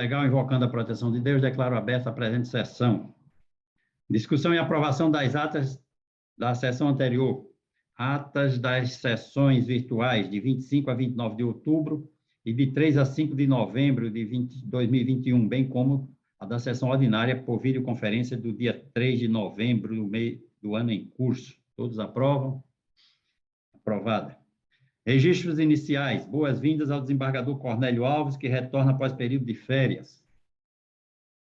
legal, invocando a proteção de Deus, declaro aberta a presente sessão. Discussão e aprovação das atas da sessão anterior. Atas das sessões virtuais de 25 a 29 de outubro e de 3 a 5 de novembro de 2021, bem como a da sessão ordinária por videoconferência do dia 3 de novembro do ano em curso. Todos aprovam? Aprovada. Registros iniciais. Boas-vindas ao desembargador Cornélio Alves, que retorna após período de férias.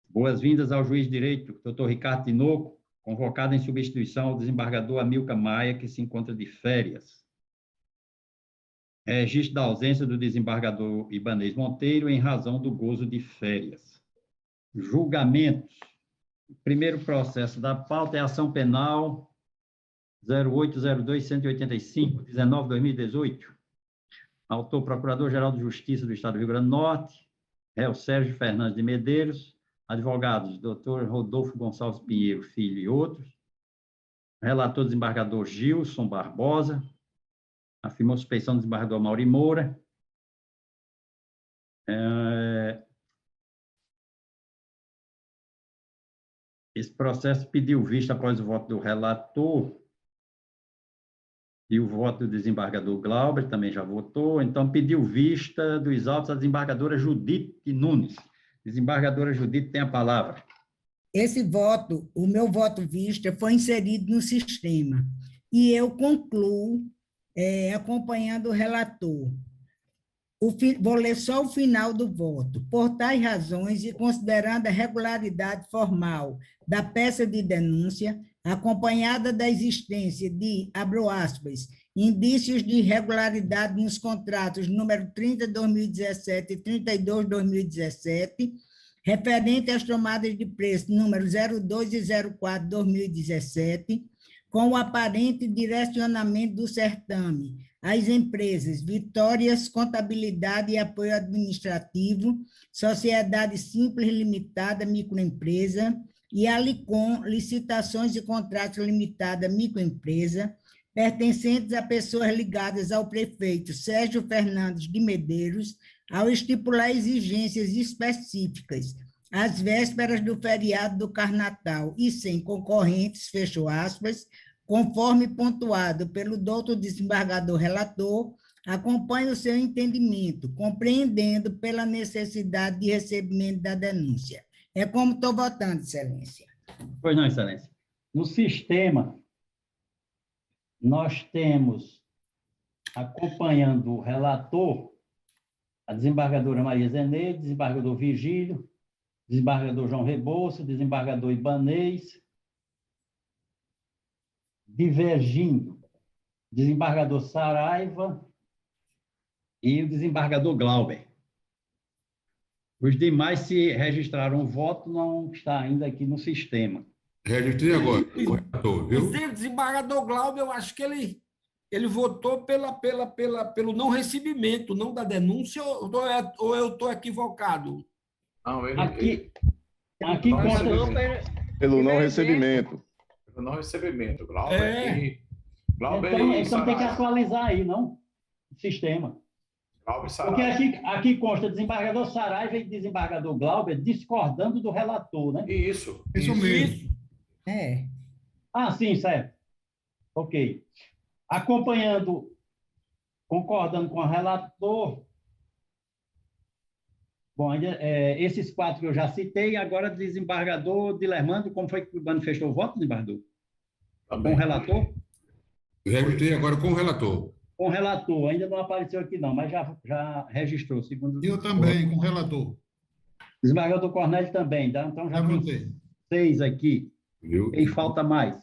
Boas-vindas ao juiz de direito, doutor Ricardo Tinoco, convocado em substituição ao desembargador Amilcar Maia, que se encontra de férias. Registro da ausência do desembargador Ibanez Monteiro em razão do gozo de férias. Julgamentos. O primeiro processo da pauta é a ação penal 0802-185, 19/2018. Autor, Procurador-Geral de Justiça do Estado do Rio Grande do Norte, réu Sérgio Fernandes de Medeiros, advogados, doutor Rodolfo Gonçalves Pinheiro Filho e outros, relator, desembargador Gilson Barbosa, afirmou suspeição do desembargador Mauri Moura, esse processo pediu vista após o voto do relator e o voto do desembargador Glauber, também já votou, então pediu vista dos autos a desembargadora Judite Nunes. Desembargadora Judite tem a palavra. Esse voto, o meu voto vista, foi inserido no sistema. E eu concluo, acompanhando o relator. Vou ler só o final do voto. Por tais razões e considerando a regularidade formal da peça de denúncia, acompanhada da existência de, abro aspas, indícios de irregularidade nos contratos número 30/2017 e 32/2017, referente às tomadas de preço número 02 e 04/2017, com o aparente direcionamento do certame às empresas Vitórias Contabilidade e Apoio Administrativo, Sociedade Simples Limitada Microempresa, e Alicom Licitações e Contratos Limitada Microempresa, pertencentes a pessoas ligadas ao prefeito Sérgio Fernandes de Medeiros, ao estipular exigências específicas, às vésperas do feriado do Carnatal e sem concorrentes, fecho aspas, conforme pontuado pelo doutor desembargador relator, acompanhe o seu entendimento, compreendendo pela necessidade de recebimento da denúncia. É como estou votando, Excelência. Pois não, Excelência. No sistema, nós temos, acompanhando o relator, a desembargadora Maria Zeneide, desembargador Virgílio, desembargador João Rebouça, desembargador Ibanez, divergindo, desembargador Saraiva e o desembargador Glauber. Os demais, se registraram o voto, não está ainda aqui no sistema. Registrei agora, corretor, viu? O desembargador Glauber, eu acho que ele votou pelo não recebimento, não da denúncia, ou eu estou equivocado? Não, Aqui consta... Pelo não recebimento. Pelo não recebimento, Glauber. Glauber então tem que atualizar aí, não? O sistema. Glauber Porque Saraiva. aqui consta desembargador Saraiva e desembargador Glauber discordando do relator, né? Isso mesmo. Ah, sim, certo. Ok. Acompanhando, concordando com o relator. Bom, esses 4 que eu já citei, agora desembargador Dilermando, como foi que manifestou o voto, desembargador? Também. Com o relator? Registrei agora com o relator. Com o relator, ainda não apareceu aqui não, mas já registrou, segundo... Eu também, com o relator. Desembargador Cornélio também, tá? Então já tem 6 aqui. Viu? E falta mais.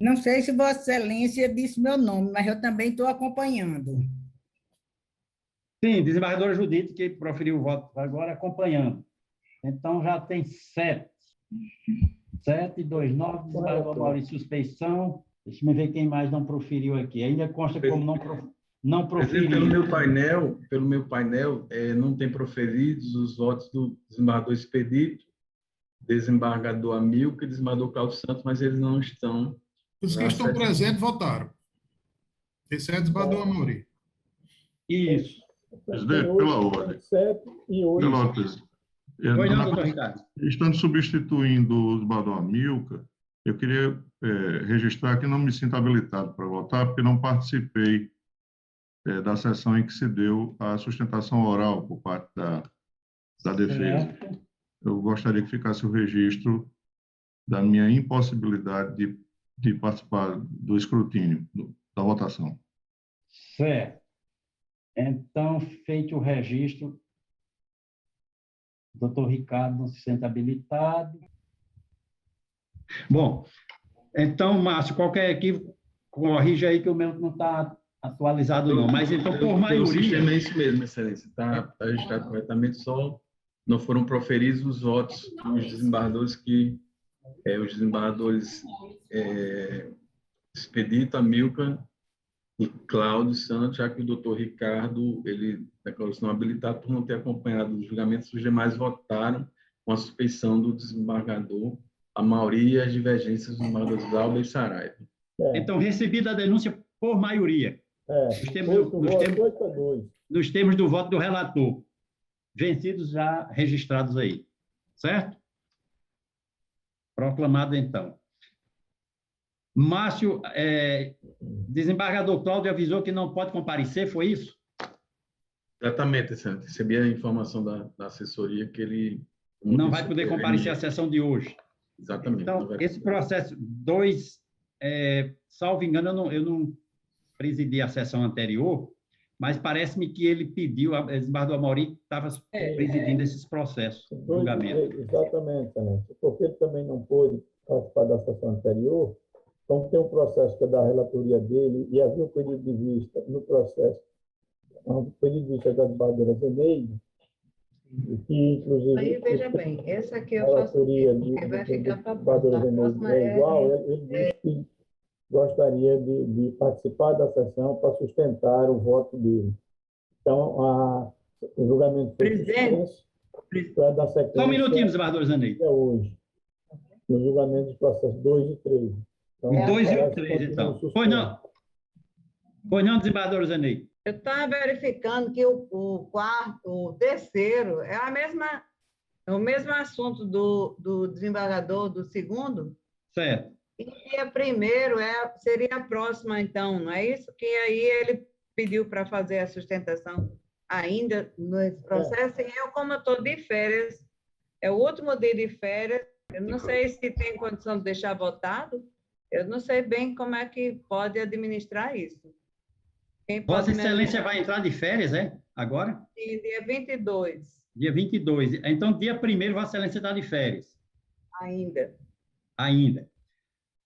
Não sei se Vossa Excelência disse meu nome, mas eu também estou acompanhando. Sim, desembargadora Judite, que proferiu o voto agora, acompanhando. Então, já tem 7. 7, 2, 9, desembargador Maurício, suspeição. Deixa eu ver quem mais não proferiu aqui. Ainda consta como não proferiu. Pelo meu painel, não tem proferidos os votos do desembargador Expedito, desembargador Amilcar e desembargador Cláudio Santos, mas eles não estão. Os que estão presentes votaram. Esse é desembargador Amaury. Isso. Presidente, pela ordem. 7 e 8. Pela ordem, presidente. Pois não, doutor Ricardo. Estando substituindo o desembargador Amilcar, eu queria registrar que não me sinto habilitado para votar, porque não participei da sessão em que se deu a sustentação oral por parte da defesa. Certo. Eu gostaria que ficasse o registro da minha impossibilidade de participar do escrutínio, da votação. Certo. Então, feito o registro, o doutor Ricardo não se sente habilitado. Bom, então, Márcio, qualquer equívoco, corrige aí que o meu não está atualizado, não. Mas, então, por maioria... O sistema é isso mesmo, excelência. Está registrado corretamente, só não foram proferidos os votos dos desembargadores os desembargadores Expedito, Amilcar e Cláudio Santos, já que o doutor Ricardo, ele declarou-se não habilitado por não ter acompanhado os julgamentos, os demais votaram com a suspeição do desembargador, a maioria as divergências dos desembargadores Glauber e Saraiva. Então, recebida a denúncia por maioria. Nos termos do voto do relator. Vencidos já registrados aí. Certo? Proclamado, então. Márcio, desembargador Cláudio avisou que não pode comparecer, foi isso? Exatamente, excelente. Recebi a informação da assessoria que ele... Não vai poder comparecer à sessão de hoje. Exatamente. Então, esse processo 2, salvo engano, eu não presidi a sessão anterior, mas parece-me que ele pediu, o desembargador Amaury estava presidindo esses processos de julgamento. Exatamente, excelente. Porque ele também não pôde participar da sessão anterior, então tem um processo que é da relatoria dele, e havia um pedido de vista no processo, um pedido de vista da desembargadora Zeneide, que, inclusive... Aí, veja bem, essa aqui eu faço... Vai ficar para a próxima. É igual, ele disse que gostaria de participar da sessão para sustentar o voto dele. Então, o julgamento foi suspenso para dar sequência... Só um minutinho, desembargador Zeneide. Hoje, no julgamento dos processos 2 e 3. Então, o 2 e o 3, então. Pois não, desembargador Zeneide. Eu estava verificando que o terceiro é o mesmo assunto do desembargador do segundo. Certo. E a primeiro seria a próxima, então, não é isso? Que aí ele pediu para fazer a sustentação ainda nesse processo, e eu, como eu estou de férias, é o último dia de férias, eu não sei se tem condição de deixar votado, eu não sei bem como é que pode administrar isso. Vossa Excelência vai entrar de férias, agora? Sim, dia 22. Dia 22. Então, dia 1º, Vossa Excelência está de férias. Ainda.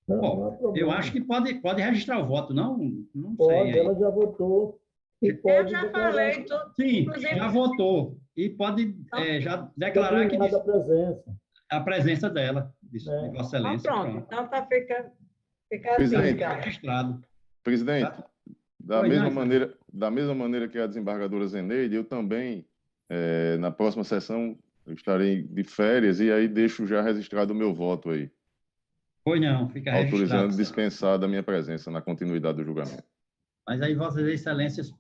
Bom, eu acho que pode registrar o voto, não pode, sei. Ela já votou. Eu já falei tudo. Sim, já votou. E pode já declarar que a presença dela, de Vossa Excelência. Pronto, então tá fica Presidente, registrado. Presidente, da mesma maneira que a desembargadora Zeneide, eu também, na próxima sessão, eu estarei de férias e aí deixo já registrado o meu voto aí. Pois não, fica registrado. Autorizando dispensar da minha presença na continuidade do julgamento. Mas aí Vossas Excelências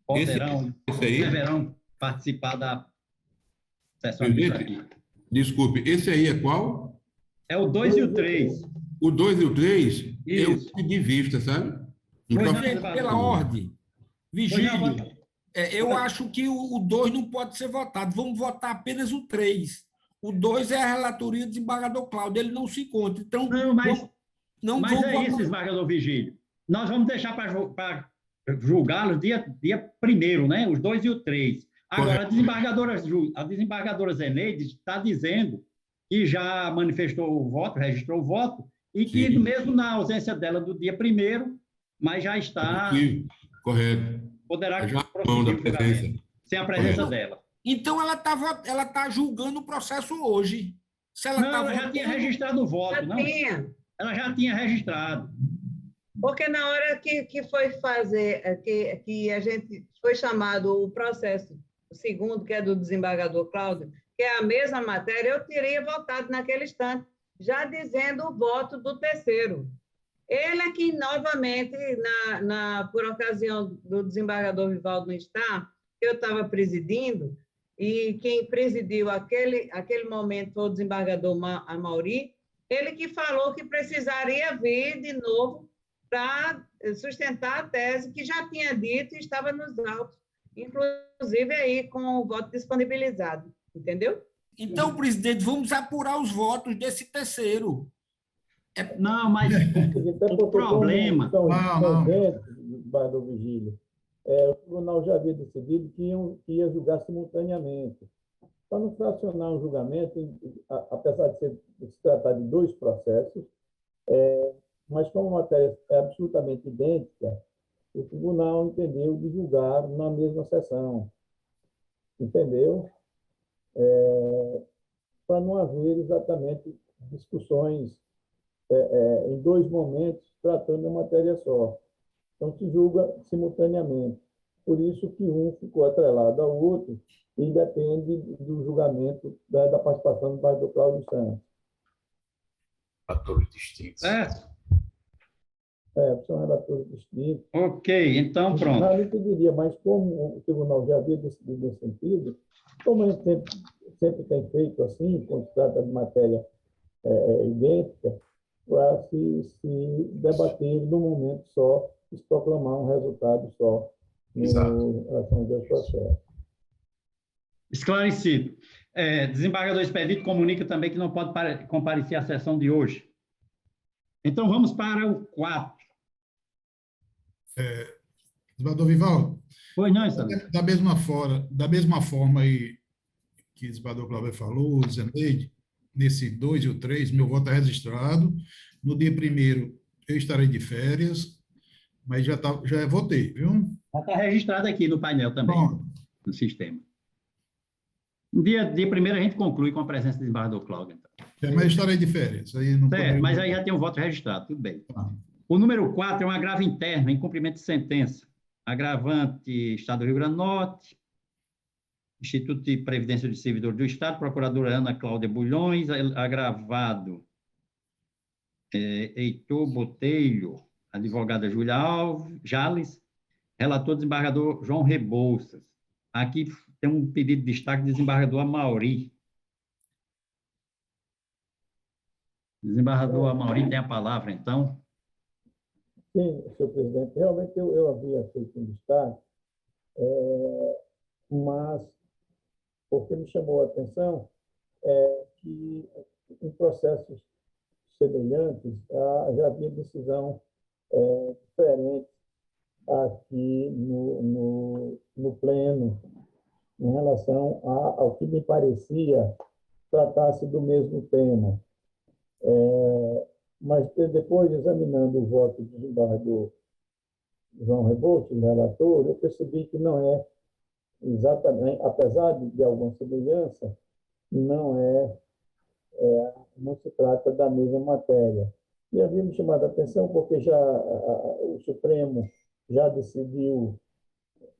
deverão participar da sessão administrativa. Desculpe, esse aí é qual? É o 2 e o 3. O 2 e o 3? Isso. Eu fui de vista, sabe? Então, pela ordem. Vigílio. Eu acho que o 2 não pode ser votado. Vamos votar apenas o 3. O 2 é a relatoria do desembargador Cláudio. Ele não se encontra. Então, mas isso, desembargador Vigílio. Nós vamos deixar para julgá-los dia 1º, né? Os 2 e o 3. Agora, a desembargadora Zeneide está dizendo que já manifestou o voto, registrou o voto, e que Sim. mesmo na ausência dela do dia 1º, mas já está... Correto. Poderá já prosseguir o julgamento, sem a presença dela. Então, ela tá julgando o processo hoje. Se ela ela já tinha registrado o voto, não? Ela já tinha registrado. Porque na hora que foi fazer, que a gente foi chamado o processo, o segundo, que é do desembargador Cláudio, que é a mesma matéria, eu teria votado naquele instante, já dizendo o voto do terceiro. Ele aqui, novamente, por ocasião do desembargador Vivaldo não estar, eu estava presidindo, e quem presidiu aquele momento foi o desembargador Amauri, ele que falou que precisaria vir de novo para sustentar a tese que já tinha dito e estava nos autos, inclusive aí com o voto disponibilizado, entendeu? Então, presidente, vamos apurar os votos desse terceiro. Não, mas o problema... São eventos, do Vigílio, o tribunal já havia decidido que ia julgar simultaneamente. Para não fracionar um julgamento, apesar de se tratar de dois processos, mas como a matéria é absolutamente idêntica, o tribunal entendeu de julgar na mesma sessão. Entendeu? Para não haver exatamente discussões em dois momentos, tratando de matéria só. Então, se julga simultaneamente. Por isso que um ficou atrelado ao outro e depende do julgamento da participação do pastor Cláudio Santos. Relatores distintos. São relatores distintos. Ok, então pronto. Não impediria, mas como o tribunal já havia decidido nesse sentido, como a gente sempre tem feito assim, quando se trata de matéria idêntica, para se debater num momento só, e se proclamar um resultado só em relação aos dois processos. Esclarecido. Desembargador Expedito comunica também que não pode comparecer à sessão de hoje. Então, vamos para o 4. Desembargador Vivaldo. Pois não, Excelência. Da mesma forma aí que o desembargador Cláudio falou, Zeneide, nesse 2 e o 3, meu voto é registrado. No dia 1º, eu estarei de férias, mas já votei, viu? Já está registrado aqui no painel também, no sistema. No dia 1º, a gente conclui com a presença do desembargador Cláudio. Então. Mas estarei de férias. Aí não mas aí já tem um voto registrado, tudo bem. O número 4 é um agravo interno, em cumprimento de sentença. Agravante, Estado do Rio Grande do Norte, Instituto de Previdência de Servidor do Estado, procuradora Ana Cláudia Bulhões, agravado Heitor Botelho, advogada Júlia Jales, relator desembargador João Rebouças. Aqui tem um pedido de destaque do desembargador Amauri. Desembargador Amauri tem a palavra, então. Sim, senhor presidente. Realmente eu havia feito um destaque, mas o que me chamou a atenção é que em processos semelhantes já havia decisão diferente aqui no Pleno em relação ao que me parecia tratar-se do mesmo tema. Mas depois, examinando o voto do desembargador João Rebouças, relator, eu percebi que não é exatamente, apesar de alguma semelhança, não se trata da mesma matéria. E havia me chamado a atenção porque o Supremo já decidiu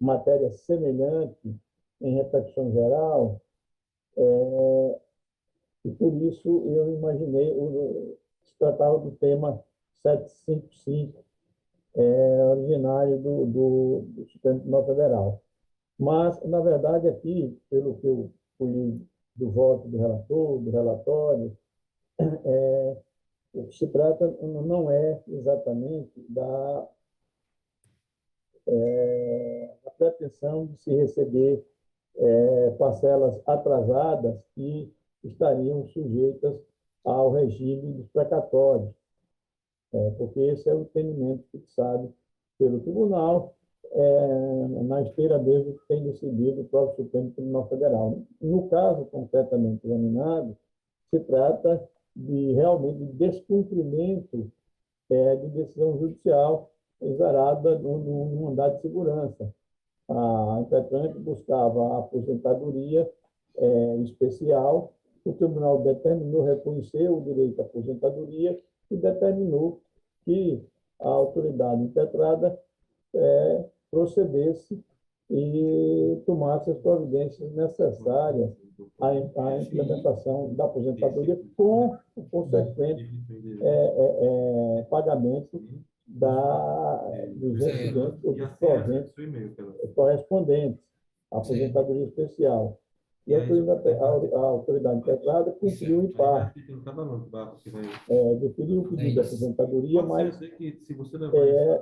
matéria semelhante em repetição geral, e por isso eu imaginei se tratava do tema 755, originário do Supremo Tribunal Federal. Mas, na verdade, aqui, pelo que eu colhi do voto do relator, do relatório, o que se trata não é exatamente da pretensão de se receber parcelas atrasadas que estariam sujeitas ao regime dos precatórios, porque esse é o entendimento fixado pelo tribunal, na esteira mesmo que tem decidido o próprio Supremo Tribunal Federal. No caso concretamente examinado, se trata realmente de descumprimento de decisão judicial exarada no mandado de segurança. A impletrante buscava a aposentadoria especial, o tribunal determinou, reconheceu o direito à aposentadoria e determinou que a autoridade impetrada procedesse e tomasse as providências necessárias à implementação da aposentadoria com o consequente pagamento dos proventos correspondentes. aposentadoria especial. E a autoridade integrada cumpriu em parte, deferiu o pedido de aposentadoria, mas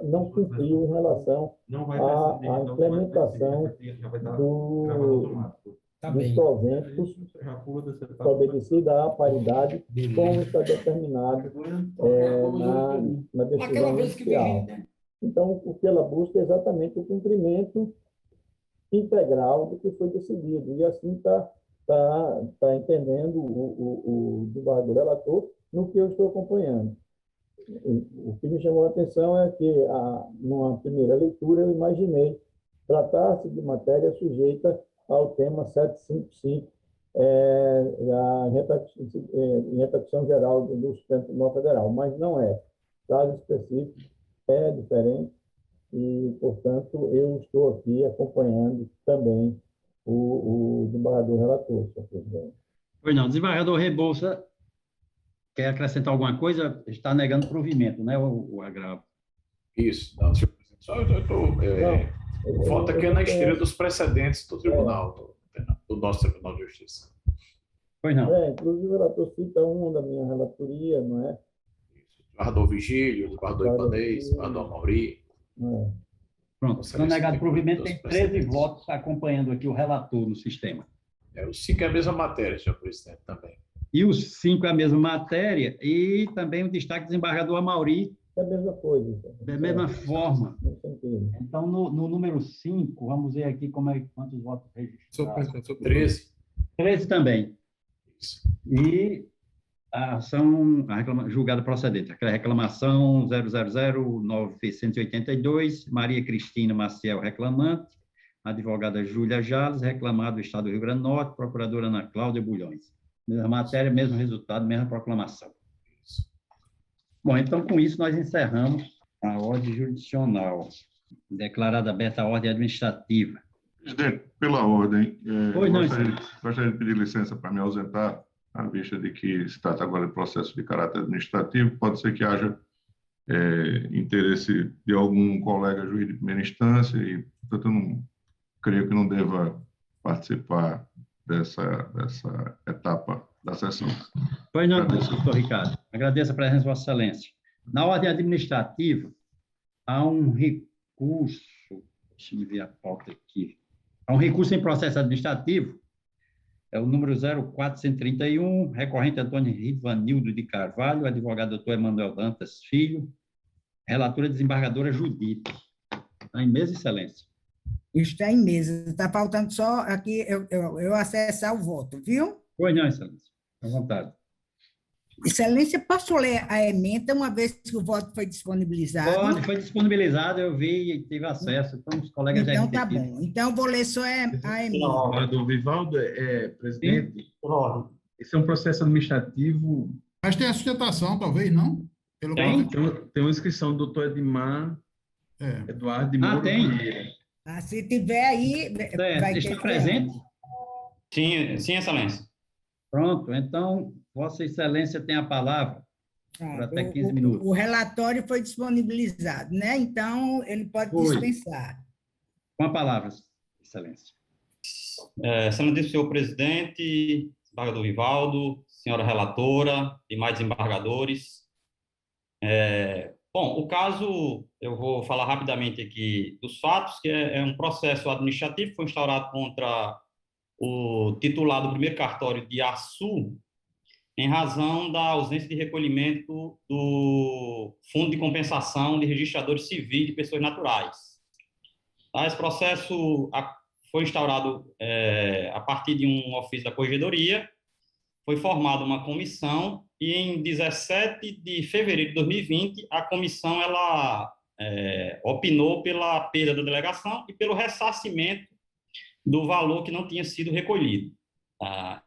não cumpriu em relação à implementação dos proventos obedecida à paridade, como está determinado na decisão judicial. Então, o que ela busca é exatamente o cumprimento integral do que foi decidido, e assim está entendendo o desembargador relator no que eu estou acompanhando. O que me chamou a atenção é que, numa primeira leitura, eu imaginei tratar-se de matéria sujeita ao tema 755, em repercussão geral do Supremo Tribunal Federal, mas não é. Caso específico é diferente e, portanto, eu estou aqui acompanhando também o desembargador relator, senhor presidente. Pois não, desembargador Rebouça quer acrescentar alguma coisa? Está negando provimento, né, o agravo? Isso, não, senhor presidente. Só eu estou... Falta aqui na esteira dos precedentes do tribunal, do nosso Tribunal de Justiça. Pois não. Inclusive, o relator cita um da minha relatoria, não é? Isso, o desembargador Vigílio, o desembargador Ibanez, o desembargador Amauri. Pronto, se não negado provimento, tem 13 votos acompanhando aqui o relator no sistema. Os 5 é a mesma matéria, senhor presidente, também. E os 5 é a mesma matéria, e também o destaque do desembargador Amauri. É a mesma coisa. Da mesma forma. Então, no número 5, vamos ver aqui quantos votos registrados. 13. 13 também. Isso. E a ação julgada procedente. A reclamação 000-982, Maria Cristina Maciel, reclamante, advogada Júlia Jales, reclamado do Estado do Rio Grande do Norte, procuradora Ana Cláudia Bulhões. Mesma matéria, mesmo resultado, mesma proclamação. Bom, então, com isso, nós encerramos a ordem jurisdicional. Declarada aberta a ordem administrativa. Presidente, pela ordem, gostaria de pedir licença para me ausentar, à vista de que se trata agora de processo de caráter administrativo. Pode ser que haja interesse de algum colega juiz de primeira instância e, portanto, eu não creio que não deva participar dessa etapa da sessão. Pois não, doutor Ricardo. Agradeço a presença de Vossa Excelência. Na ordem administrativa, há um recurso, deixa eu ver a pauta aqui, há um recurso em processo administrativo, é o número 0431, recorrente Antônio Rivanildo de Carvalho, advogado doutor Emanuel Dantas Filho, relatora desembargadora Judite. Está em mesa, Excelência? Está em mesa. Está faltando só aqui eu acessar o voto, viu? Pois não, Excelência. À vontade. Excelência, posso ler a ementa, uma vez que o voto foi disponibilizado? Pode, foi disponibilizado, eu vi e tive acesso, então os colegas já Então, tá bom. Então, vou ler só a ementa. Do Vivaldo, presidente, esse é um processo administrativo... Mas tem a sustentação, talvez, não? Tem uma inscrição do doutor Edmar Eduardo de Moura Vieira. Se tiver aí... vai está presente? Sim, Excelência. Pronto, então, Vossa Excelência tem a palavra por até 15 minutos. O relatório foi disponibilizado, né? Então, ele pode dispensar. Com a palavra, Excelência. Excelente senhor presidente, desembargador Vivaldo, senhora relatora e mais desembargadores. Bom, o caso, eu vou falar rapidamente aqui dos fatos, que é um processo administrativo que foi instaurado contra o titular do primeiro cartório de Açu, em razão da ausência de recolhimento do Fundo de Compensação de Registradores Civis de Pessoas Naturais. Esse processo foi instaurado a partir de um ofício da Corregedoria, foi formada uma comissão e, em 17 de fevereiro de 2020, a comissão opinou pela perda da delegação e pelo ressarcimento do valor que não tinha sido recolhido.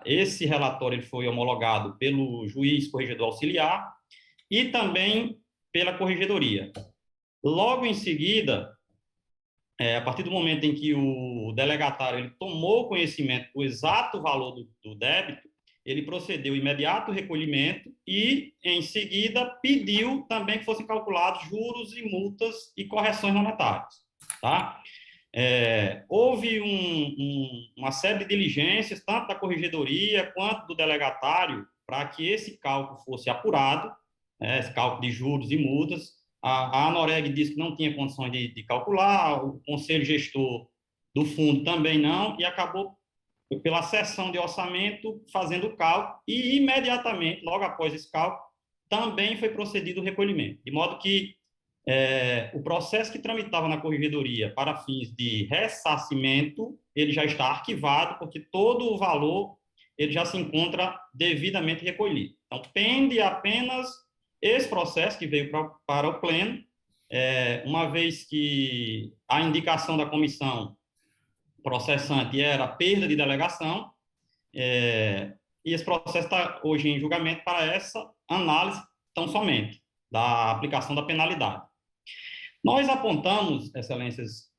Esse relatório foi homologado pelo juiz corregedor auxiliar e também pela Corregedoria. Logo em seguida, a partir do momento em que o delegatário ele tomou conhecimento do exato valor do débito, ele procedeu imediato recolhimento e, em seguida, pediu também que fossem calculados juros e multas e correções monetárias. Tá? houve uma série de diligências, tanto da corregedoria quanto do delegatário, para que esse cálculo fosse apurado, esse cálculo de juros e multas. A Anoreg disse que não tinha condições de calcular, o conselho gestor do fundo também não, e acabou, pela sessão de orçamento, fazendo o cálculo, e imediatamente, logo após esse cálculo, também foi procedido o recolhimento. De modo que o processo que tramitava na corregedoria para fins de ressarcimento, ele já está arquivado, porque todo o valor ele já se encontra devidamente recolhido. Então, pende apenas esse processo que veio para o pleno, uma vez que a indicação da comissão processante era perda de delegação, e esse processo está hoje em julgamento para essa análise tão somente da aplicação da penalidade. Nós apontamos, excelências,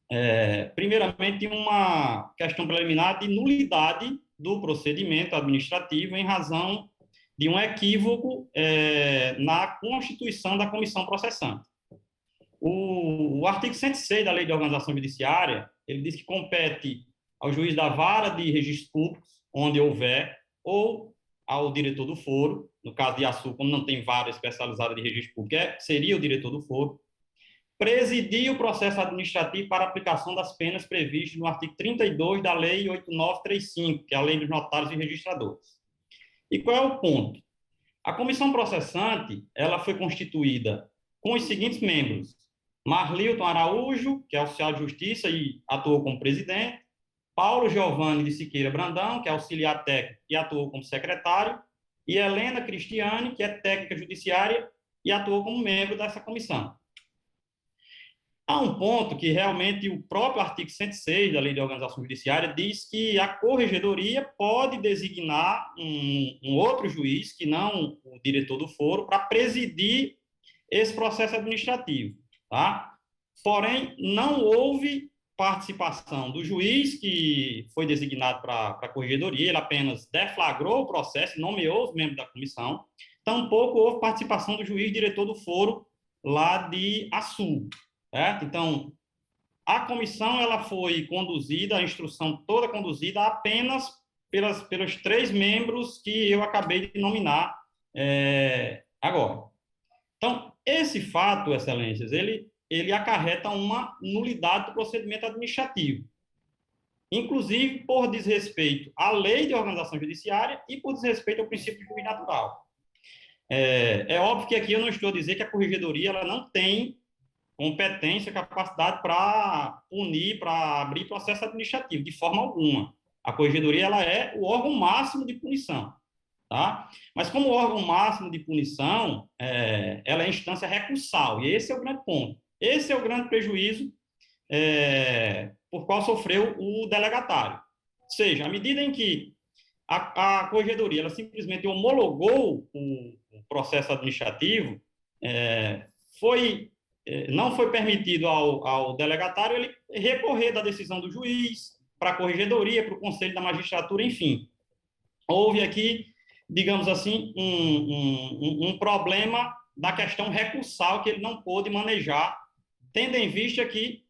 primeiramente uma questão preliminar de nulidade do procedimento administrativo em razão de um equívoco na constituição da comissão processante. O artigo 106 da Lei de Organização Judiciária, ele diz que compete ao juiz da vara de registros públicos, onde houver, ou ao diretor do foro, no caso de Açu, como não tem vara especializada de registro público, seria o diretor do foro, presidir o processo administrativo para aplicação das penas previstas no artigo 32 da Lei 8935, que é a Lei dos Notários e Registradores. E qual é o ponto? A comissão processante, ela foi constituída com os seguintes membros: Marlilton Araújo, que é oficial de justiça e atuou como presidente; Paulo Giovanni de Siqueira Brandão, que é auxiliar técnico e atuou como secretário; e Helena Cristiane, que é técnica judiciária e atuou como membro dessa comissão. Há um ponto que realmente o próprio artigo 106 da Lei de Organização Judiciária diz que a corregedoria pode designar um outro juiz, que não o diretor do foro, para presidir esse processo administrativo, tá? Porém, não houve participação do juiz que foi designado para a corregedoria, ele apenas deflagrou o processo, nomeou os membros da comissão, tampouco houve participação do juiz diretor do foro lá de Açu, certo? Então, a comissão ela foi conduzida, a instrução toda conduzida apenas pelos 3 membros que eu acabei de nominar agora. Então, esse fato, excelências, ele acarreta uma nulidade do procedimento administrativo, inclusive por desrespeito à Lei de Organização Judiciária e por desrespeito ao princípio de juiz natural. É óbvio que aqui eu não estou a dizer que a corregedoria ela não tem competência, capacidade para punir, para abrir processo administrativo, de forma alguma. A corregedoria ela é o órgão máximo de punição, tá? Mas como órgão máximo de punição, ela é instância recursal, e esse é o grande ponto. Esse é o grande prejuízo por qual sofreu o delegatário. Ou seja, à medida em que a corregedoria ela simplesmente homologou o processo administrativo, não foi permitido ao delegatário ele recorrer da decisão do juiz para a corregedoria, para o Conselho da Magistratura, enfim. Houve aqui, digamos assim, um problema da questão recursal que ele não pôde manejar, tendo em vista que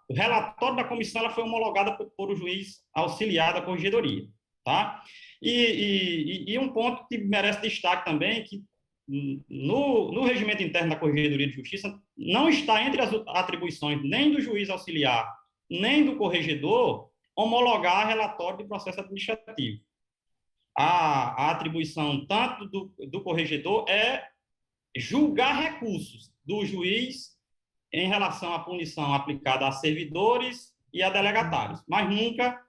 o relatório da comissão ela foi homologada por o juiz auxiliar da corregedoria, tá? E um ponto que merece destaque também, que no regimento interno da Corregedoria de Justiça não está entre as atribuições nem do juiz auxiliar, nem do corregedor, homologar relatório de processo administrativo. A atribuição tanto do corregedor é julgar recursos do juiz em relação à punição aplicada a servidores e a delegatários, mas nunca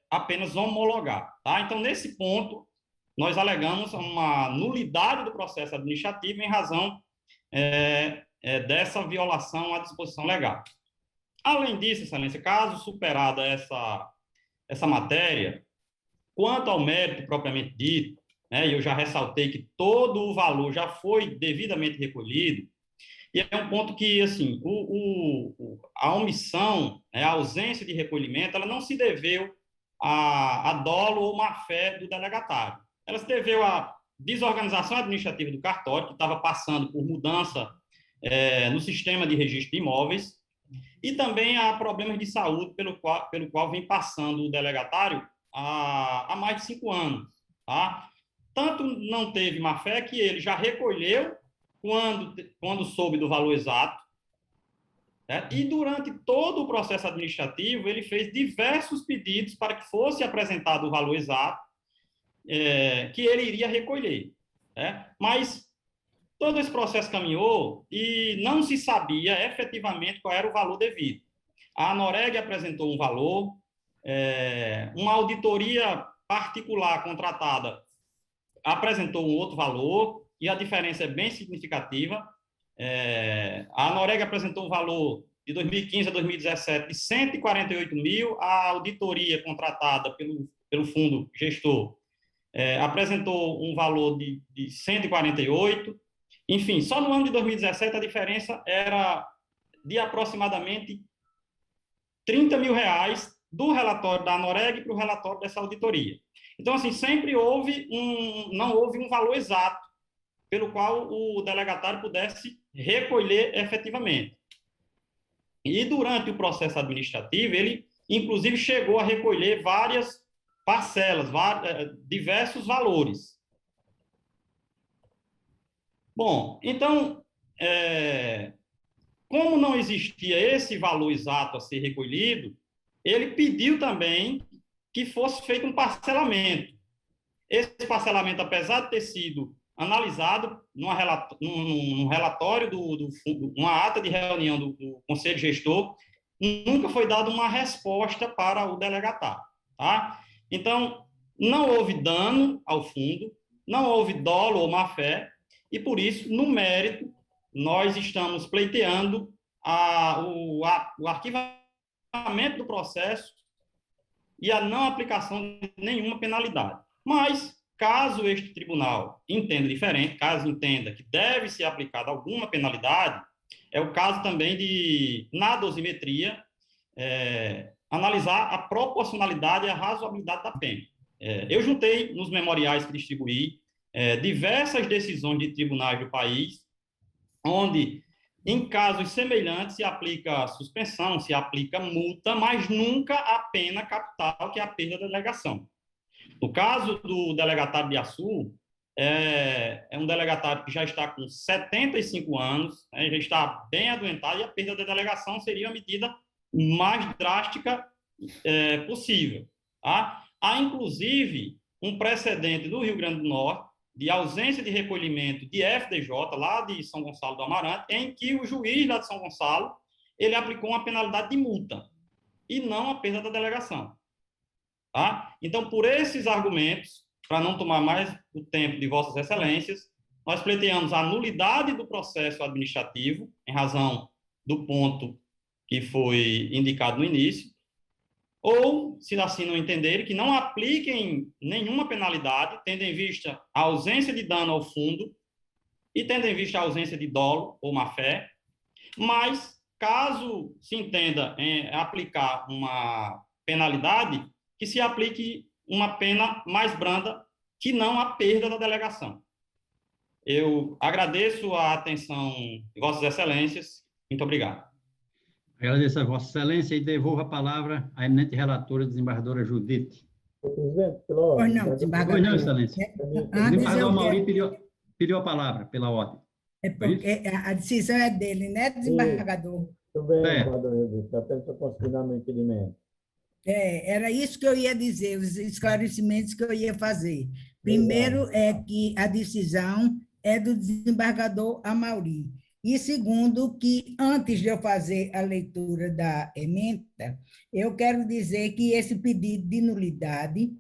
apenas homologar, tá? Então, nesse ponto, nós alegamos uma nulidade do processo administrativo em razão dessa violação à disposição legal. Além disso, excelência, caso superada essa matéria, quanto ao mérito propriamente dito, eu já ressaltei que todo o valor já foi devidamente recolhido, e é um ponto que, assim, a omissão, a ausência de recolhimento, ela não se deveu a dolo ou má-fé do delegatário. Ela se deveu à desorganização administrativa do cartório, que estava passando por mudança no sistema de registro de imóveis, E também há problemas de saúde pelo qual vem passando o delegatário há mais de 5 anos. Tá? Tanto não teve má-fé que ele já recolheu quando soube do valor exato, certo? E durante todo o processo administrativo, ele fez diversos pedidos para que fosse apresentado o valor exato que ele iria recolher. Mas todo esse processo caminhou e não se sabia efetivamente qual era o valor devido. A Anoreg apresentou um valor, uma auditoria particular contratada apresentou um outro valor, e a diferença é bem significativa. A Anoreg apresentou um valor de 2015 a 2017 de 148 mil, a auditoria contratada pelo fundo gestor apresentou um valor de 148. Enfim, só no ano de 2017 a diferença era de aproximadamente 30 mil reais do relatório da Anoreg para o relatório dessa auditoria. Então, assim, sempre não houve um valor exato pelo qual o delegatário pudesse recolher efetivamente. E durante o processo administrativo, ele, inclusive, chegou a recolher várias parcelas, diversos valores. Bom, então, como não existia esse valor exato a ser recolhido, ele pediu também que fosse feito um parcelamento. Esse parcelamento, apesar de ter sido analisado num relatório, uma ata de reunião do Conselho Gestor, nunca foi dada uma resposta para o delegatário. Tá? Então, não houve dano ao fundo, não houve dolo ou má-fé, e, por isso, no mérito, nós estamos pleiteando o arquivamento do processo e a não aplicação de nenhuma penalidade. Mas, caso este tribunal entenda diferente, caso entenda que deve ser aplicada alguma penalidade, é o caso também de, na dosimetria, analisar a proporcionalidade e a razoabilidade da pena. Eu juntei nos memoriais que distribuí diversas decisões de tribunais do país, onde, em casos semelhantes, se aplica suspensão, se aplica multa, mas nunca a pena capital, que é a perda da delegação. No caso do delegatário de Açu, é um delegatário que já está com 75 anos, já está bem adoentado, e a perda da delegação seria a medida mais drástica possível. Tá? Há, inclusive, um precedente do Rio Grande do Norte, de ausência de recolhimento de FDJ, lá de São Gonçalo do Amarante, em que o juiz lá de São Gonçalo, ele aplicou uma penalidade de multa, e não a perda da delegação. Tá? Então, por esses argumentos, para não tomar mais o tempo de Vossas Excelências, nós pleiteamos a nulidade do processo administrativo, em razão do ponto que foi indicado no início, ou, se assim não entenderem, que não apliquem nenhuma penalidade, tendo em vista a ausência de dano ao fundo e tendo em vista a ausência de dolo ou má-fé, mas, caso se entenda aplicar uma penalidade, que se aplique uma pena mais branda, que não a perda da delegação. Eu agradeço a atenção de Vossas Excelências. Muito obrigado. Agradeço a Vossa Excelência e devolvo a palavra à eminente relatora, desembargadora Judite. Presidente, pela ordem. Pois não, desembargador. Pois não, Excelência. O desembargador Mauri pediu a palavra, pela ordem. É porque a decisão é dele, né, desembargador? Tudo bem, desembargador Judite. Atento ao consignamento de impedimento. Era isso que eu ia dizer, os esclarecimentos que eu ia fazer. Primeiro é que a decisão é do desembargador Amauri. E segundo, que antes de eu fazer a leitura da ementa, eu quero dizer que esse pedido de nulidade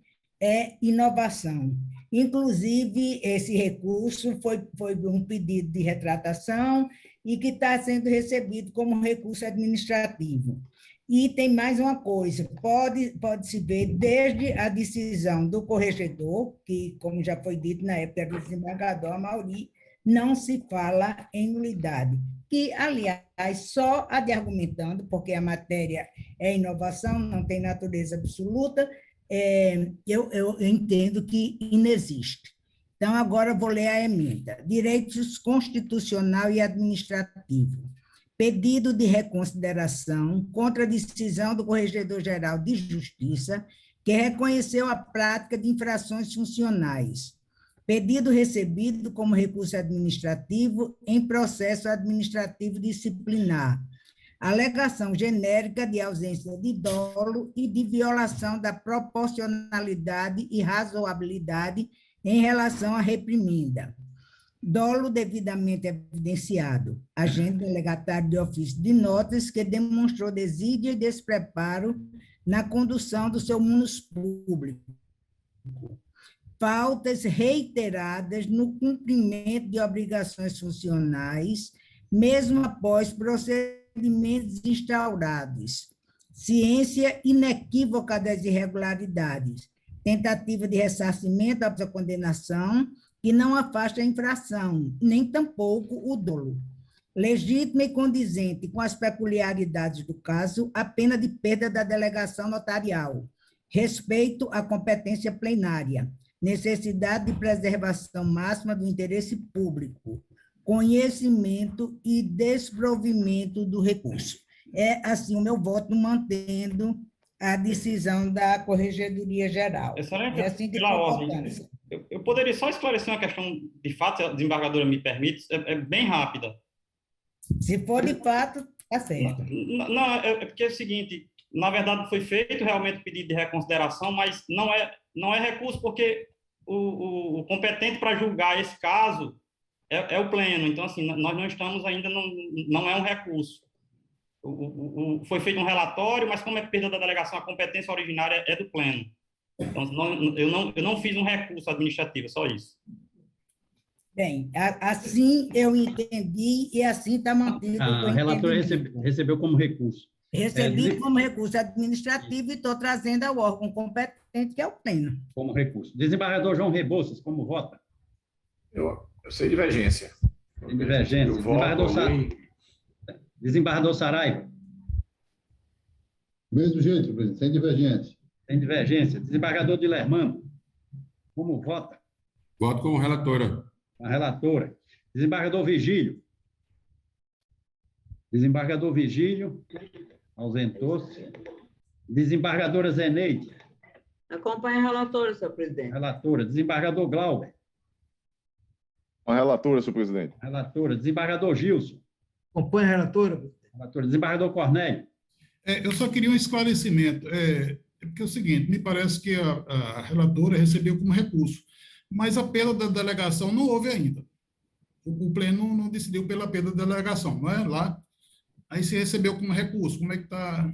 é inovação. Inclusive, esse recurso foi um pedido de retratação e que está sendo recebido como recurso administrativo. E tem mais uma coisa, pode-se ver desde a decisão do corregedor, que, como já foi dito na época do desembargador Amauri, não se fala em nulidade, que, aliás, só argumentando, porque a matéria é inovação, não tem natureza absoluta, eu entendo que inexiste. Então, agora eu vou ler a emenda. Direitos constitucional e administrativo. pedido de reconsideração contra a decisão do Corregedor-Geral de Justiça, que reconheceu a prática de infrações funcionais. Pedido recebido como recurso administrativo em processo administrativo disciplinar. Alegação genérica de ausência de dolo e de violação da proporcionalidade e razoabilidade em relação à reprimenda. Dolo devidamente evidenciado. Agente delegatário de ofício de notas que demonstrou desídia e despreparo na condução do seu munus público. Faltas reiteradas no cumprimento de obrigações funcionais, mesmo após procedimentos instaurados. Ciência inequívoca das irregularidades. Tentativa de ressarcimento após a condenação, que não afasta a infração, nem tampouco o dolo. Legítima e condizente com as peculiaridades do caso, a pena de perda da delegação notarial. Respeito à competência plenária. Necessidade de preservação máxima do interesse público. Conhecimento e desprovimento do recurso. É assim o meu voto, mantendo a decisão da Corregedoria Geral. Excelente. É assim que Pela estou ordem. votando. Eu poderia só esclarecer uma questão de fato, se a desembargadora me permite, é bem rápida. Se for de fato, está certo. Não, é porque é o seguinte, na verdade foi feito realmente o pedido de reconsideração, mas não é recurso, porque o competente para julgar esse caso é o pleno. Então, assim, nós não estamos ainda, não é um recurso. Foi feito um relatório, mas como é perda da delegação, a competência originária é do pleno. Então, eu não fiz um recurso administrativo, só isso. Bem, assim eu entendi e assim está mantido. A relatora recebeu como recurso. Recebi como recurso administrativo e estou trazendo ao órgão competente, que é o pleno. Como recurso. Desembargador João Rebouças, como vota? Eu sei divergência. Divergência. Desembargador Saraiva. Mesmo jeito, presidente, sem divergência. Sem divergência. Desembargador Dilermano, como vota? Voto como relatora. A relatora. Desembargador Vigílio. Desembargador Vigílio, ausentou-se. Desembargadora Zeneide. Acompanha a relatora, senhor presidente. Relatora. Desembargador Glauber. Com a relatora, senhor presidente. Relatora. Desembargador Gilson. Acompanha a relatora. Relatora. Desembargador Cornélio. Eu só queria um esclarecimento. Porque é o seguinte, me parece que a relatora recebeu como recurso, mas a perda da delegação não houve ainda. O pleno não decidiu pela perda da delegação, não é? Lá. Aí se recebeu como recurso, como é que está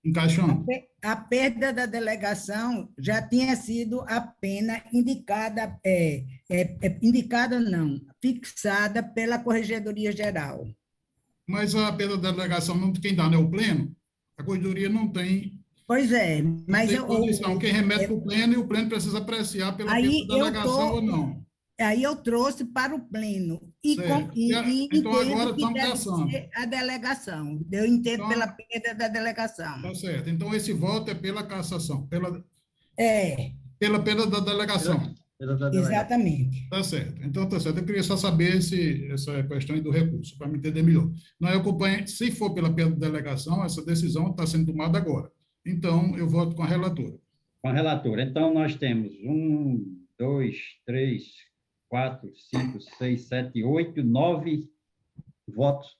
encaixando? A perda da delegação já tinha sido a pena indicada, indicada não, fixada pela Corregedoria Geral. Mas a perda da delegação, não, quem dá não é o pleno? A Corregedoria não tem... Pois é, mas... Quem remete para o pleno, e o pleno precisa apreciar pela perda da delegação ou não. Aí eu trouxe para o pleno. Então, agora estamos caçando. A delegação. Eu entendo pela perda da delegação. Está certo. Então, esse voto é pela cassação. Pela perda da delegação. Exatamente. Está certo. Então, está certo. Eu queria só saber essa questão aí do recurso, para me entender melhor. Não, eu acompanho, se for pela perda da delegação, essa decisão está sendo tomada agora. Então, eu voto com a relatora. Com a relatora. Então, nós temos 1, 2, 3, 4, 5, 6, 7, 8, 9 votos,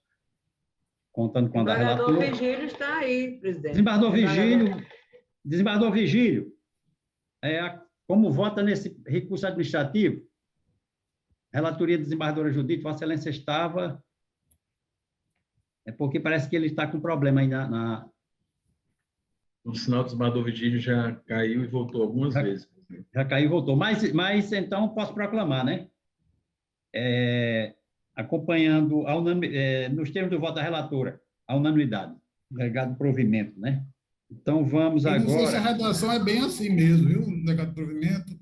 contando com a da relatora. O desembargador Vigílio está aí, presidente. Desembargador Vigílio, como vota nesse recurso administrativo? Relatoria da desembargadora Judite, Vossa Excelência estava... É porque parece que ele está com problema aí O sinal do desembargador Vigílio já caiu e voltou algumas vezes. Já caiu e voltou. Mas então, posso proclamar, né? Acompanhando, nos termos do voto da relatora, a unanimidade, delegado de provimento, né? Então, vamos agora... Eu não sei se a redação é bem assim mesmo, viu, delegado de provimento?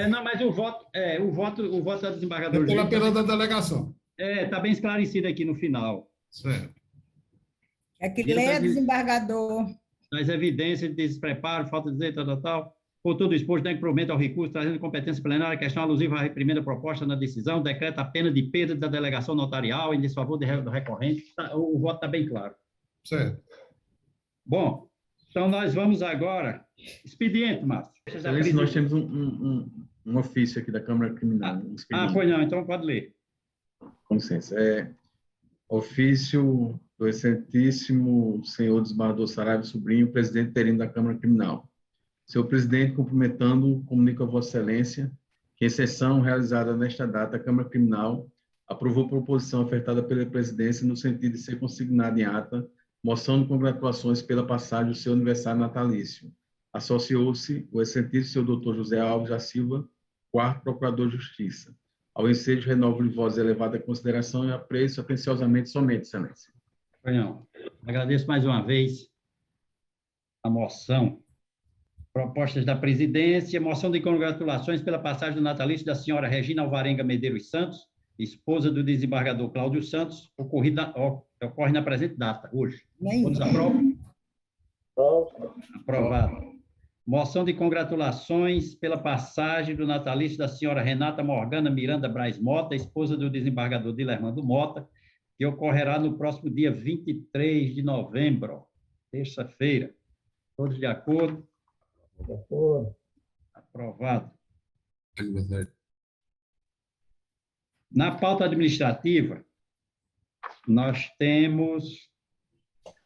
Não, mas o voto da desembargadora... Pela perda da delegação. Está bem esclarecido aqui no final. Certo. É que leia, desembargador. Nas evidências de despreparo, falta de dizer, tal. Por tudo exposto, tem provimento ao recurso, trazendo competência plenária, questão alusiva à primeira proposta na decisão, decreta a pena de perda da delegação notarial em desfavor do recorrente. O voto está bem claro. Certo. Bom, então nós vamos agora... Expediente, Márcio. Excelência, nós temos um ofício aqui da Câmara Criminal. Pois não, então pode ler. Com licença. Ofício do excelentíssimo senhor desembargador Saraiva Sobrinho, presidente interino da Câmara Criminal. Senhor presidente, cumprimentando, comunico a Vossa Excelência que, em sessão realizada nesta data, a Câmara Criminal aprovou proposição ofertada pela presidência no sentido de ser consignada em ata moção de congratulações pela passagem do seu aniversário natalício. Associou-se o excelentíssimo senhor doutor José Alves da Silva, quarto procurador de Justiça. Ao ensejo, renovo de voz elevada consideração e apreço atenciosamente somente, Excelência. Não. Agradeço mais uma vez a moção. Propostas da presidência, moção de congratulações pela passagem do natalício da senhora Regina Alvarenga Medeiros Santos, esposa do desembargador Cláudio Santos, ocorre na presente data, hoje. Todos aprovam? Aprovado. Moção de congratulações pela passagem do natalício da senhora Renata Morgana Miranda Braz Mota, esposa do desembargador Dilermando Mota, que ocorrerá no próximo dia 23 de novembro, terça-feira. Todos de acordo? De acordo. Aprovado. Na pauta administrativa, nós temos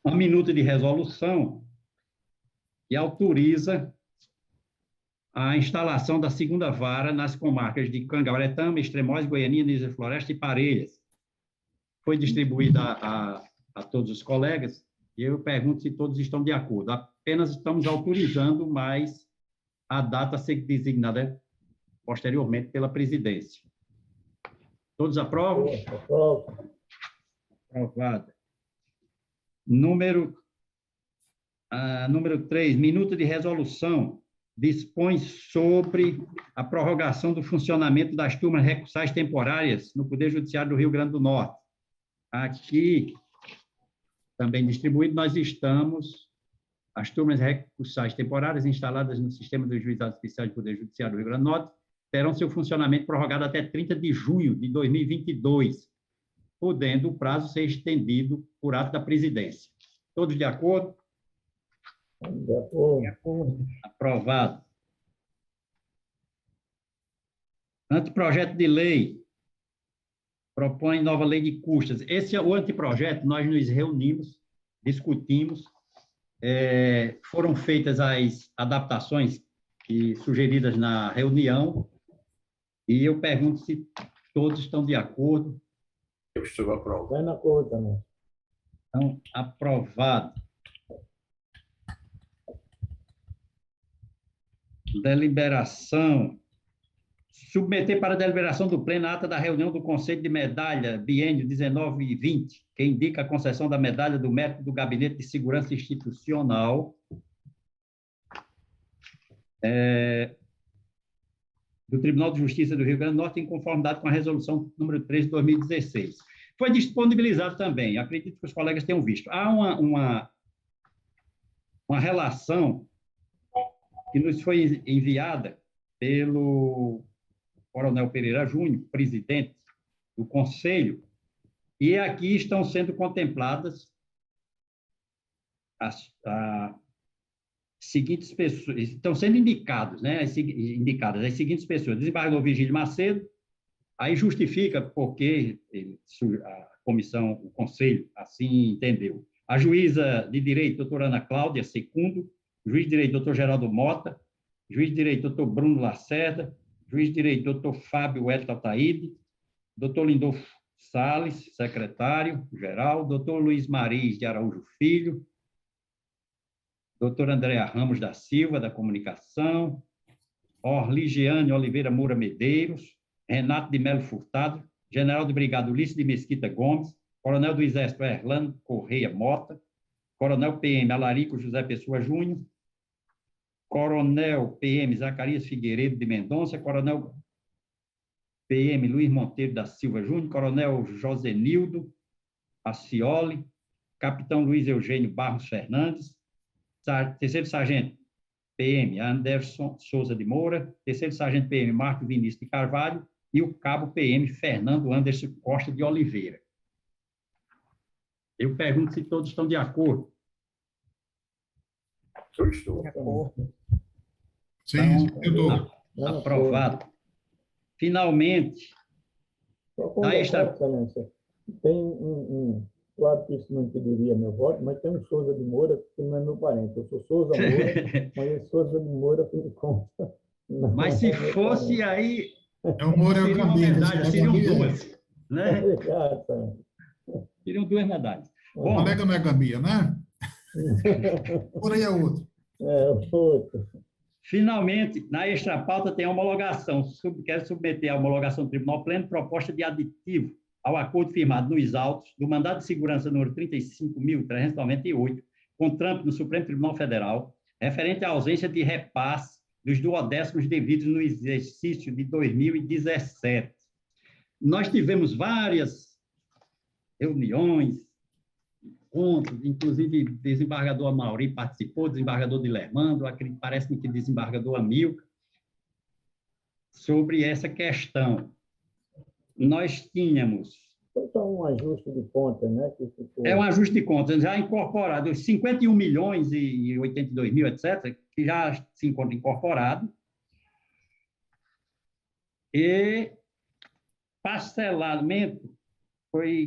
uma minuta de resolução que autoriza a instalação da segunda vara nas comarcas de Cangaretama, Extremóis, Goianinha, Nísia Floresta e Parelhas. Foi distribuída a todos os colegas, e eu pergunto se todos estão de acordo. Apenas estamos autorizando, mas a data a ser designada posteriormente pela presidência. Todos aprovam? Aprovado. Número 3, minuta de resolução, dispõe sobre a prorrogação do funcionamento das turmas recursais temporárias no Poder Judiciário do Rio Grande do Norte. Aqui, também distribuído, nós estamos, as turmas recursais temporárias instaladas no sistema dos juizados especiais do Poder Judiciário do Rio Grande do Norte terão seu funcionamento prorrogado até 30 de junho de 2022, podendo o prazo ser estendido por ato da presidência. Todos de acordo? De acordo. Aprovado. Anteprojeto de lei propõe nova lei de custas. Esse é o anteprojeto, nós nos reunimos, discutimos, foram feitas as adaptações sugeridas na reunião, e eu pergunto se todos estão de acordo. Eu estou aprovado. Vai na cor também. Então, aprovado. Deliberação. Submeter para deliberação do Pleno a ata da reunião do Conselho de Medalha, biênio 19 e 20, que indica a concessão da Medalha do Mérito do Gabinete de Segurança Institucional do Tribunal de Justiça do Rio Grande do Norte, em conformidade com a resolução número 3 de 2016. Foi disponibilizado também, acredito que os colegas tenham visto. Há uma relação que nos foi enviada pelo Coronel Pereira Júnior, presidente do Conselho, e aqui estão sendo contempladas as seguintes pessoas, estão sendo indicadas as seguintes pessoas: desembargador Virgílio Macedo, aí justifica porque a comissão, o Conselho assim entendeu. A juíza de direito, doutora Ana Cláudia Secundo, juiz de direito, doutor Geraldo Mota, juiz de direito, doutor Bruno Lacerda, juiz de direito, doutor Fábio Hélio Ataíde, doutor Lindolfo Salles, secretário-geral, doutor Luiz Mariz de Araújo Filho, doutor Andréa Ramos da Silva, da Comunicação, Orligiane Oliveira Moura Medeiros, Renato de Melo Furtado, general de brigada Ulisses de Mesquita Gomes, coronel do Exército Erlando Correia Mota, coronel PM Alarico José Pessoa Júnior, coronel PM Zacarias Figueiredo de Mendonça, coronel PM Luiz Monteiro da Silva Júnior, coronel Josenildo Acioli, capitão Luiz Eugênio Barros Fernandes, terceiro sargento PM Anderson Souza de Moura, terceiro sargento PM Marco Vinícius de Carvalho e o cabo PM Fernando Anderson Costa de Oliveira. Eu pergunto se todos estão de acordo. Eu estou. De acordo. Sim, Então, eu estou. aprovado. Finalmente, Só conversar, Excelência. Tem claro que isso não impediria meu voto, mas tem um Souza de Moura que não é meu parente. Eu sou Souza Moura, mas esse Souza de Moura, por conta. Mas se fosse aí, É o Moura, é o seria uma Cambinho. medalha, seriam duas, né? Obrigado, Excelência. Seriam duas medalhas. O Bom, colega não é Gambia, né? Por aí é outro. É, outro. finalmente, na extrapauta tem a homologação. Quero submeter à homologação do Tribunal Pleno proposta de aditivo ao acordo firmado nos autos do mandado de segurança número 35.398, com trâmite no Supremo Tribunal Federal, referente à ausência de repasse dos duodécimos devidos no exercício de 2017. Nós tivemos várias reuniões, encontros, inclusive o desembargador Amauri participou, desembargador Dilermando, parece-me que desembargador Amilcar, sobre essa questão. Nós tínhamos... Foi só um ajuste de contas, né? Que ficou... É um ajuste de contas, já incorporado, os 51 milhões e 82 mil, etc., que já se encontra incorporado, e parcelamento, foi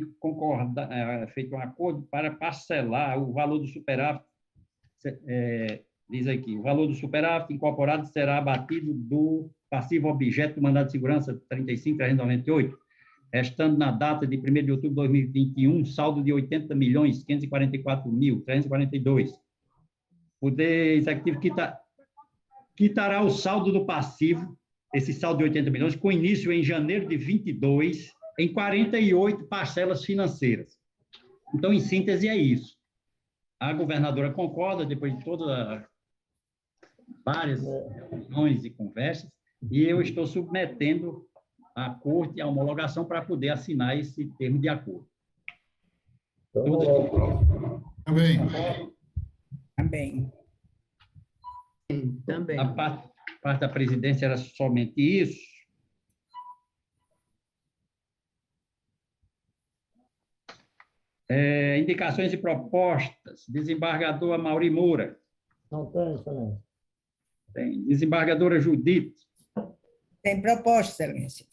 feito um acordo para parcelar o valor do superávit, diz aqui, o valor do superávit incorporado será abatido do passivo objeto do mandado de segurança 35.398, restando na data de 1º de outubro de 2021, saldo de 80.544.342. O Poder Executivo quitará o saldo do passivo, esse saldo de 80 milhões, com início em janeiro de 22, em 48 parcelas financeiras. Então, em síntese, é isso. A governadora concorda, depois de todas várias reuniões e conversas, e eu estou submetendo à corte a homologação para poder assinar esse termo de acordo. Também. Também. Também. A parte da presidência era somente isso. Indicações e propostas. Desembargador Amauri Moura. Não tem, Excelência. Tem. Desembargadora Judite. Tem proposta, Excelência.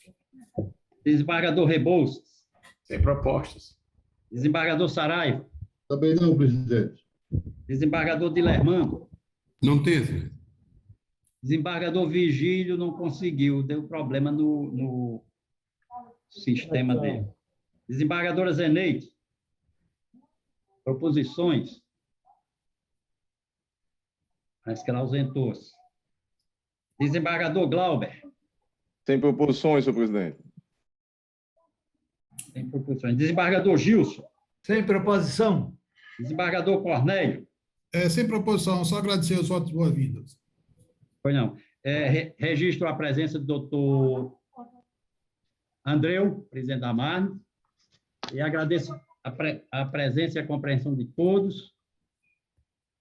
Desembargador Rebouças. Sem propostas. Desembargador Saraiva. Também não, presidente. Desembargador Dilermando. Não teve. Desembargador Vigílio não conseguiu, deu problema no sistema dele. Desembargadora Zeneide. Proposições. Parece que ela ausentou-se. Desembargador Glauber. Sem proposições, senhor presidente. Sem proposições. Desembargador Gilson. Sem proposição. Desembargador Cornélio. Sem proposição, só agradecer os votos boas-vindas. Pois não. Registro a presença do doutor Andreu, presidente da Marne, e agradeço a presença e a compreensão de todos.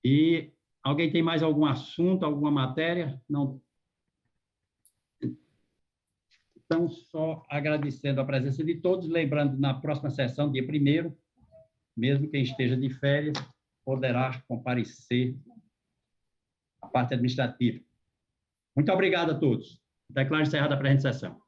E alguém tem mais algum assunto, alguma matéria? Não. Então, só agradecendo a presença de todos, lembrando, na próxima sessão, dia 1º, mesmo quem esteja de férias, poderá comparecer à parte administrativa. Muito obrigado a todos. Declaro encerrada a presente sessão.